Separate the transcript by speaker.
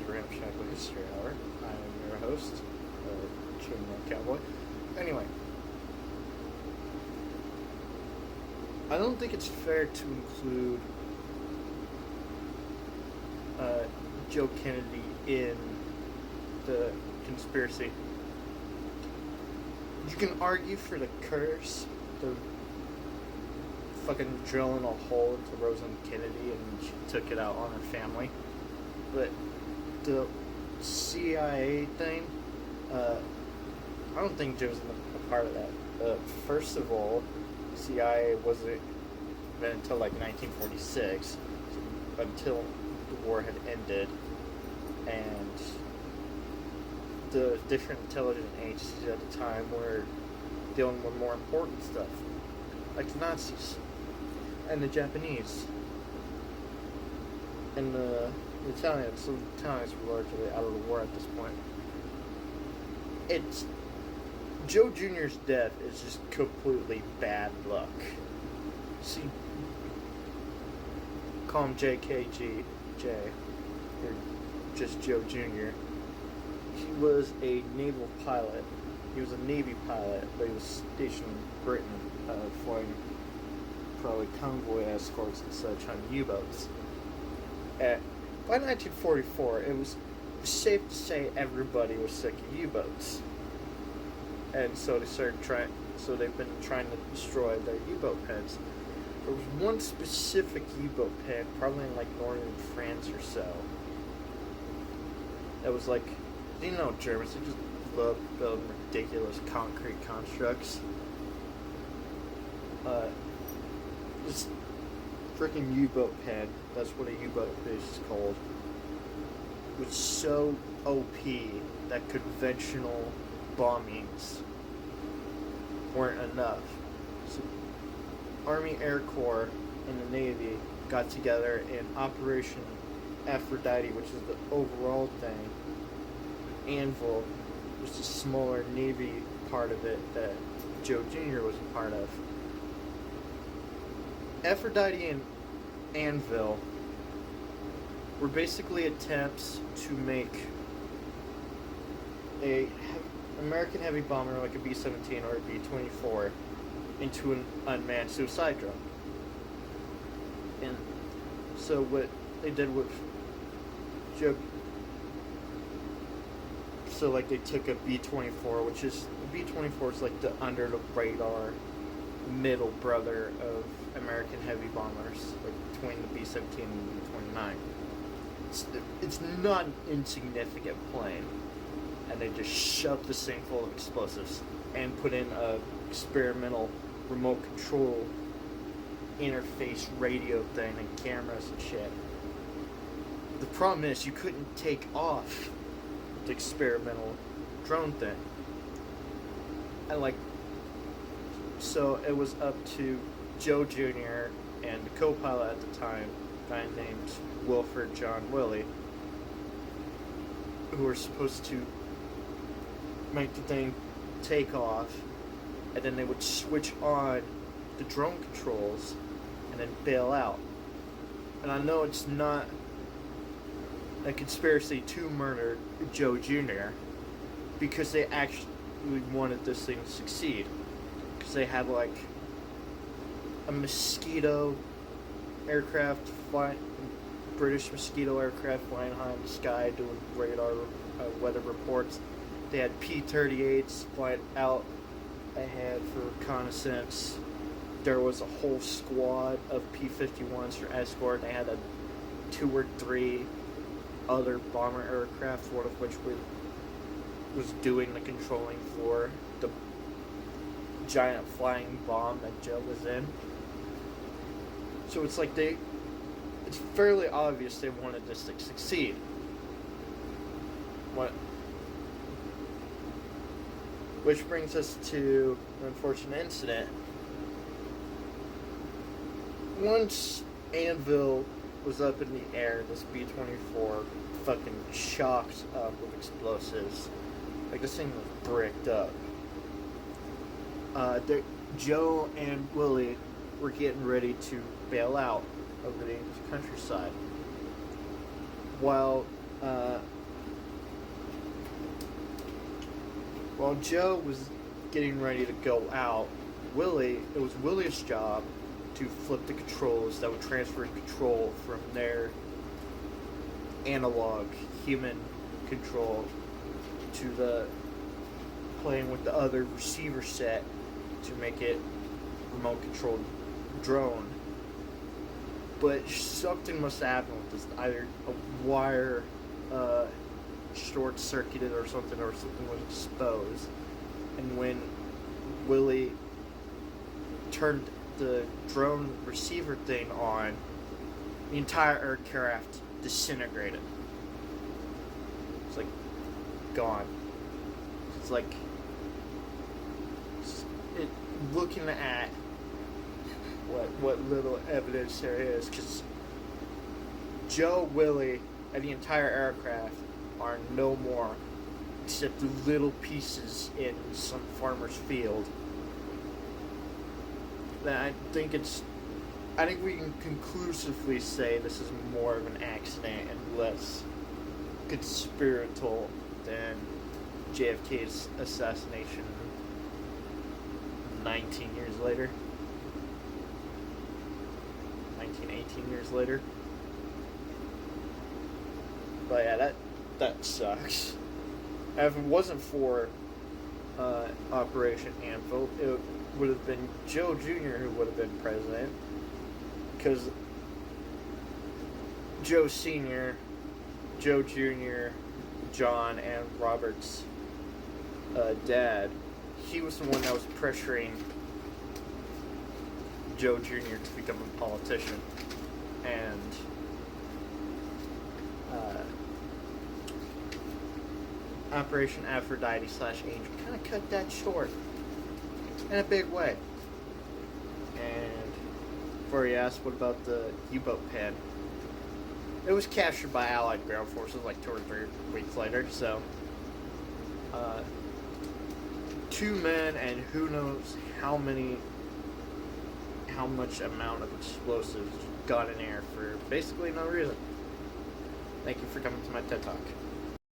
Speaker 1: the Ramshackle History Hour. I am your host, Chainmail Cowboy. Anyway, I don't think it's fair to include Joe Kennedy in the conspiracy. You can argue for the curse, the fucking drilling a hole into Rosalind Kennedy and she took it out on her family. But the CIA thing, I don't think Joe's a part of that. First of all, CIA wasn't until like 1946, until the war had ended, and the different intelligence agencies at the time were dealing with more important stuff, like the Nazis and the Japanese and the Italians. So the Italians were largely out of the war at this point. It's Joe Jr.'s death is just completely bad luck. See, call him JKG, or just Joe Jr. He was a naval pilot. He was a Navy pilot, but he was stationed in Britain, flying probably convoy escorts and such on U-boats. By 1944, it was safe to say everybody was sick of U-boats, and so they started trying. So they've been trying to destroy their U-boat pens. There was one specific U-boat pen, probably in like northern France or so, that was like, you know, Germans, they just love building ridiculous concrete constructs. This freaking U-boat pen, that's what a U-boat is called, was so OP that conventional bombings weren't enough. So Army Air Corps and the Navy got together in Operation Aphrodite, which is the overall thing. Anvil was the smaller Navy part of it that Joe Jr. was a part of. Aphrodite and Anvil were basically attempts to make a American heavy bomber like a B-17 or a B-24 into an unmanned suicide drone. And so what they did with Joe, so like they took a B-24, which is, the B-24 is like the under the radar middle brother of American heavy bombers, like between the B-17 and the B-29. It's not an insignificant plane, and they just shoved this thing full of explosives and put in a experimental remote control interface radio thing and cameras and shit. The problem is you couldn't take off the experimental drone thing, and like, so it was up to Joe Jr. and the co-pilot at the time, a guy named Wilford John Willey, who were supposed to make the thing take off, and then they would switch on the drone controls and then bail out. And I know it's not a conspiracy to murder Joe Jr. because they actually wanted this thing to succeed. Because they had like a Mosquito aircraft flying, British Mosquito aircraft flying high in the sky doing radar weather reports. They had P-38s flying out ahead for reconnaissance. There was a whole squad of P-51s for escort. They had 2 or 3 other bomber aircraft, one of which was doing the controlling for the giant flying bomb that Joe was in. So it's like it's fairly obvious they wanted this to succeed. Which brings us to an unfortunate incident. Once Anvil was up in the air, this B-24 fucking chocked up with explosives. Like, this thing was bricked up. Joe and Willie were getting ready to bail out over the English countryside. While Uh, while Joe was getting ready to go out, it was Willie's job to flip the controls that would transfer control from their analog human control to the playing with the other receiver set to make it remote controlled drone. But something must have happened with this. Either a wire short circuited or something was exposed. And when Willie turned the drone receiver thing on, the entire aircraft disintegrated. It's like gone. It's like looking at what little evidence there is, because Joe, Willie, and the entire aircraft are no more, except the little pieces in some farmer's field. And I think we can conclusively say this is more of an accident and less conspiratorial than JFK's assassination 19 years later. 18 years later. But yeah, that sucks. If it wasn't for Operation Anvil, it would have been Joe Jr. who would have been president. Because Joe Sr., Joe Jr., John, and Robert's dad, he was the one that was pressuring Joe Jr. to become a politician. And Operation Aphrodite / Angel kind of cut that short in a big way. And before you ask, what about the U-boat pad? It was captured by Allied ground forces like 2 or 3 weeks later, so 2 men and who knows how much amount of explosives got in air for basically no reason. Thank you for coming to my TED Talk.